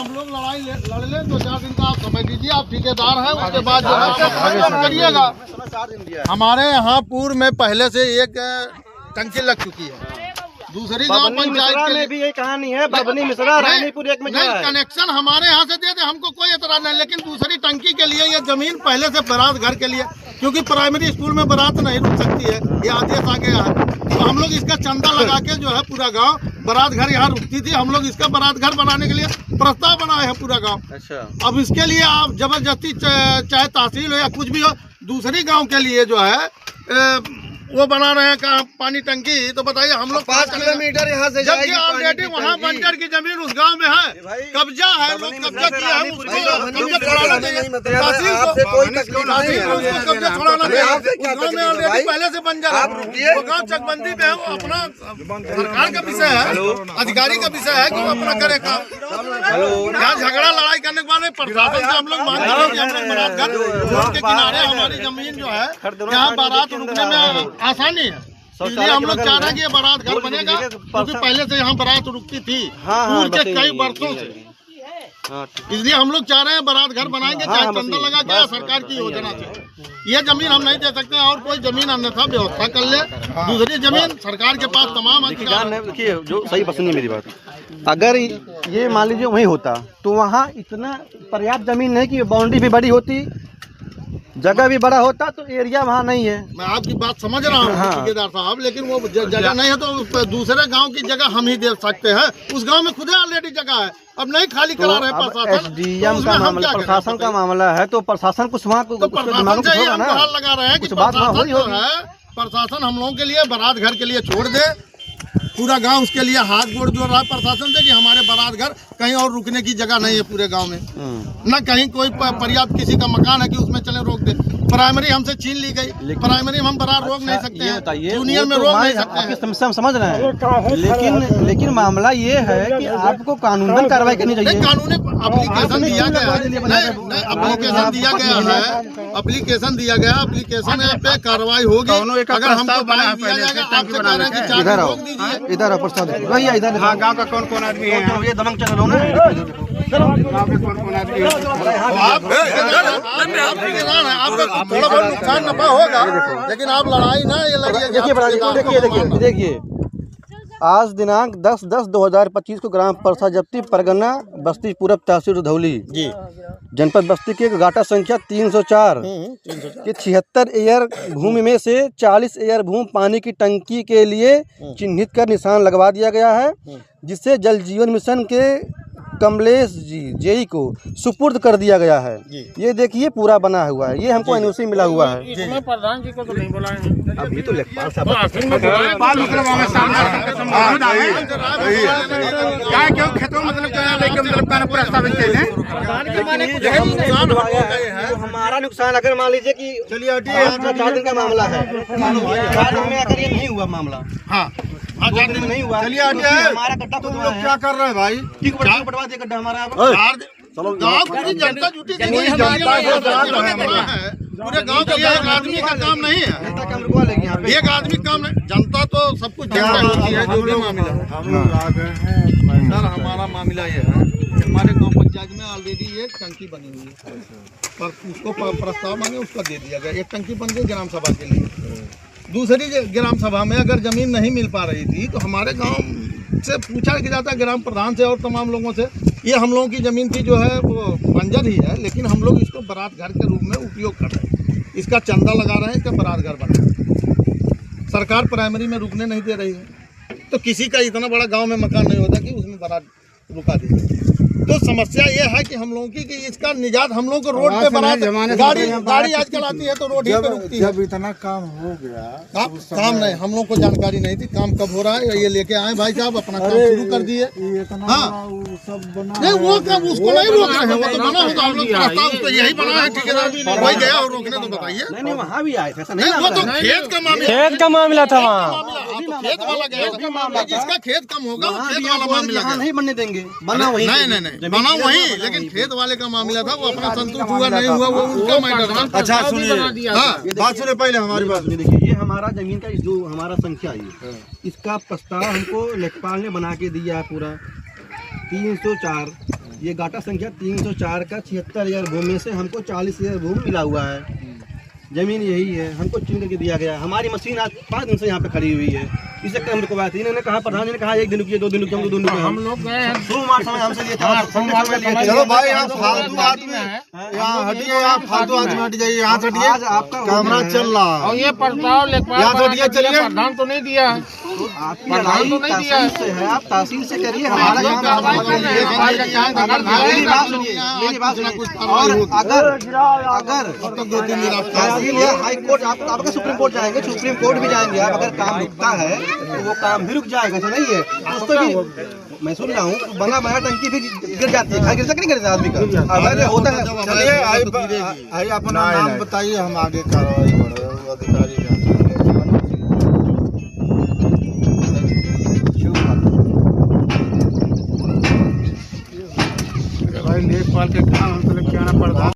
हम लोग लड़ाई लड़ लें 2-4 दिन का आप समय दीजिए। आप ठेकेदार हैं, उसके बाद जो है करिएगा। हमारे यहाँ पूर्व में पहले से एक टंकी लग चुकी है, दूसरी गांव पंचायत के लिए भी यही कहानी है। बबनी मिश्रा रानीपुर एक में नहीं, कनेक्शन हमारे यहाँ से दे दे, हमको कोई एतराज नहीं। लेकिन दूसरी टंकी के लिए ये जमीन पहले से बारात घर के लिए, क्योंकि प्राइमरी स्कूल में बारात नहीं रुक सकती है, ये आदेश आ गया है। तो हम लोग इसका चंदा लगा के जो है पूरा गांव बारात घर यहाँ रुकती थी, हम लोग इसका बारात घर बनाने के लिए प्रस्ताव बनाए हैं पूरा गांव। अच्छा, अब इसके लिए आप जबरदस्ती चाहे तहसील हो या कुछ भी हो, दूसरी गांव के लिए जो है वो बना रहे हैं कहाँ पानी टंकी, तो बताइए हम लोग 5 किलोमीटर यहाँ से जबकि ऑलरेडी वहाँ बंजर की जमीन उस गांव में है, कब्जा है, लोग कब्जा किया है, उसको कब्जा छुड़ाना चाहिए। तहसील को कब्जा छुड़ाना चाहिए। उस गांव में ऑलरेडी पहले से बंजर है, वो गाँव चकबंदी पे है, वो अपना सरकार का विषय है, अधिकारी का विषय है कि वो अपना करे काम। यहाँ झगड़ा लड़ाई करने के बाद प्रशासन से हम लोग मांग रहे हैं कि हम लोग बारात घर रोड के किनारे हमारी जमीन जो है, यहाँ बारात रुकने में आसानी है, इसलिए हम लोग चाह रहे हैं कि ये बारात घर बनेगा, क्योंकि पहले से यहाँ बारात रुकती थी पूर्व के कई वर्षों से। इसलिए हम लोग चाह रहे हैं बारात घर बनाएंगे, चाहे चंदा लगा के सरकार की योजना से। ये जमीन हम नहीं दे सकते और कोई जमीन अन्यथा व्यवस्था कर ले, दूसरी जमीन सरकार के पास तमाम अधिकार है। देखिए, जो सही पसंद है मेरी बात, अगर ये मान लीजिए वहीं होता तो वहाँ इतना पर्याप्त जमीन है कि बाउंड्री भी बड़ी होती, जगह भी बड़ा होता, तो एरिया वहाँ नहीं है। मैं आपकी बात समझ रहा हूँ ठेकेदार साहब, लेकिन वो जगह नहीं है तो दूसरे गांव की जगह हम ही दे सकते हैं। उस गांव में खुद ऑलरेडी जगह है, अब नहीं खाली करा रहे प्रशासन। SDM का मामला, प्रशासन का मामला है, तो प्रशासन कुछ वहाँ तो प्रशासन से ही हम गुहार लगा रहे हैं कि प्रशासन जो है, प्रशासन हम लोगों के लिए बारात घर के लिए छोड़ दे। पूरा गांव उसके लिए हाथ जोड़ रहा है प्रशासन से कि हमारे बारात घर कहीं और रुकने की जगह नहीं है पूरे गांव में, न कहीं कोई पर्याप्त किसी का मकान है कि उसमें चले रोक दे। प्राइमरी हमसे छीन ली गई, प्राइमरी हम बारात रोक नहीं सकते हैं, यूनियन में रोक नहीं सकते हैं। समस्या हम समझ रहे हैं, लेकिन मामला ये है कि आपको कानूनन कार्रवाई करनी चाहिए। कानूनी एप्लीकेशन दिया गया है, एप्लीकेशन दिया गया है, एप्लीकेशन दिया गया, एप्लीकेशन पे कार्रवाई होगी। अगर हमको दिया जाएगा, आपसे कह रहे हैं कि 4 रोक दीजिए। इधर प्रस्ताव भैया, इधर गाँव का कौन कौन आदमी है? ये दमन चल रहा है, गाँव के कौन कौन आदमी है? आपका थोड़ा बहुत नुकसान नफा होगा, लेकिन आप लड़ाई ना ये लड़िए। देखिए, आज दिनांक 10/10/2025 को ग्राम परसा जब्ती परगना बस्ती पूरब तहसील रुधौली जी जनपद बस्ती के गाटा संख्या 304 के 76 एयर भूमि में से 40 एयर भूमि पानी की टंकी के लिए चिन्हित कर निशान लगवा दिया गया है, जिससे जल जीवन मिशन के कमलेश जी जेई को सुपुर्द कर दिया गया है। ये देखिए पूरा बना हुआ है, ये हमको एनओसी मिला हुआ है। प्रधान जी को तो नहीं बोला है, अभी तो लेखपाल साहब क्यों खेतों मतलब हमारा नुकसान अगर मान लीजिए कि चलिए 4 दिन का मामला है, 4 दिन में अगर ये नहीं हुआ मामला, हाँ 4 दिन में नहीं हुआ, चलिए हमारा गड्ढा तुम लोग क्या कर रहे हैं भाई? पटवा दिया गड्ढा हमारा, गाँव पूरी जनता जुटी थी, पूरे गांव के लिए एक आदमी का काम नहीं है, एक आदमी काम नहीं, जनता तो सब कुछ जनता होती है। जो भी मामला सर, हमारा मामला ये है, हमारे गांव पंचायत में ऑलरेडी एक टंकी बनी हुई है, पर उसको प्रस्ताव मांगे उसका दे दिया गया, एक टंकी बन गई ग्राम सभा के लिए। दूसरी ग्राम सभा में अगर जमीन नहीं मिल पा रही थी तो हमारे गांव से पूछा जाता है, ग्राम प्रधान से और तमाम लोगों से, ये हम लोगों की ज़मीन थी जो है वो बंजर ही है, लेकिन हम लोग इसको बारात घर के रूप में उपयोग कर रहे हैं, इसका चंदा लगा रहे हैं, इसका बारात घर बना रहे हैं। सरकार प्राइमरी में रुकने नहीं दे रही है, तो किसी का इतना बड़ा गांव में मकान नहीं होता कि उसमें बारात रुका दे। तो समस्या ये है कि हम लोगों की कि इसका निजात हम लोग को रोड पे बारात गाड़ी आजकल आती है तो रोड ही पे रुकती है। जब इतना काम हो गया, काम नहीं, हम लोग को जानकारी नहीं थी काम कब हो रहा है, ये लेके आए भाई साहब अपना काम शुरू कर दिए। हाँ नहीं, वो काम उसको नहीं रोक रहे हैं, वो तो बना होगा, हम लोग प्रस्ताव उसको यही बना है, ठेकेदार वही गया और रोकने तो बताइए। नहीं वहाँ भी आए थे, नहीं वो तो खेत का मामला था, वहाँ खेत वाला गया, जिसका खेत कम होगा वो खेत वाला मामला नहीं बनने देंगे, बना वही नहीं बना वही, लेकिन खेत वाले का मामला था, वो अपना संतुष्ट हुआ नहीं हुआ वो उनका मैटर था। अच्छा सुनिए, बात सुनिए पहले हमारी बात। देखिए, ये हमारा जमीन का जो हमारा संख्या है, इसका प्रस्ताव हमको लेखपाल ने बना के दिया है पूरा 304 ये गाटा संख्या 304 का 76,000 भूमि में से हमको 40,000 भूमि मिला हुआ है। जमीन यही है, हमको चुन करके दिया गया। हमारी मशीन आज 5 दिन से यहाँ पे खड़ी हुई है। इस चक्कर हम रुकवाए थे। इन्होंने कहा, प्रधान जी ने कहा 1 दिन रुकिए, 2 दिन रुकिए, 2 दिन रुकिए। हम लोग गए हैं, सोमवार समय हमसे लिए थे। चलो भाई, यहाँ फालतू आदमी, यहाँ हटिए, यहाँ फालतू आदमी हट जाइए, यहाँ से हटिए, आज आपका कैमरा चल रहा है। और ये प्रस्ताव लेखपाल यहाँ से हटिए, चलिए। प्रधान तो नहीं दिया। आपकी लड़ाई तहसील से है, आप तहसील से करिए। हमारा यहाँ मेरी बात सुनिए, मेरी बात सुनिए। और अगर तहसील या हाई कोर्ट, आप अगर सुप्रीम कोर्ट जाएंगे, सुप्रीम कोर्ट भी जाएंगे, आप अगर काम रुकता है तो वो काम भी रुक जाएगा। ऐसा नहीं है, उसको भी मैं सुन रहा हूँ, बना टंकी भी गिर जाती है। घर गिर सकती, नहीं गिरता आदमी का, अगर होता है। चलिए, आइए अपना नाम बताइए, हम आगे कार्रवाई करें। अधिकारी भाई लेखपाल के काम हम तो लेके आना पड़ता।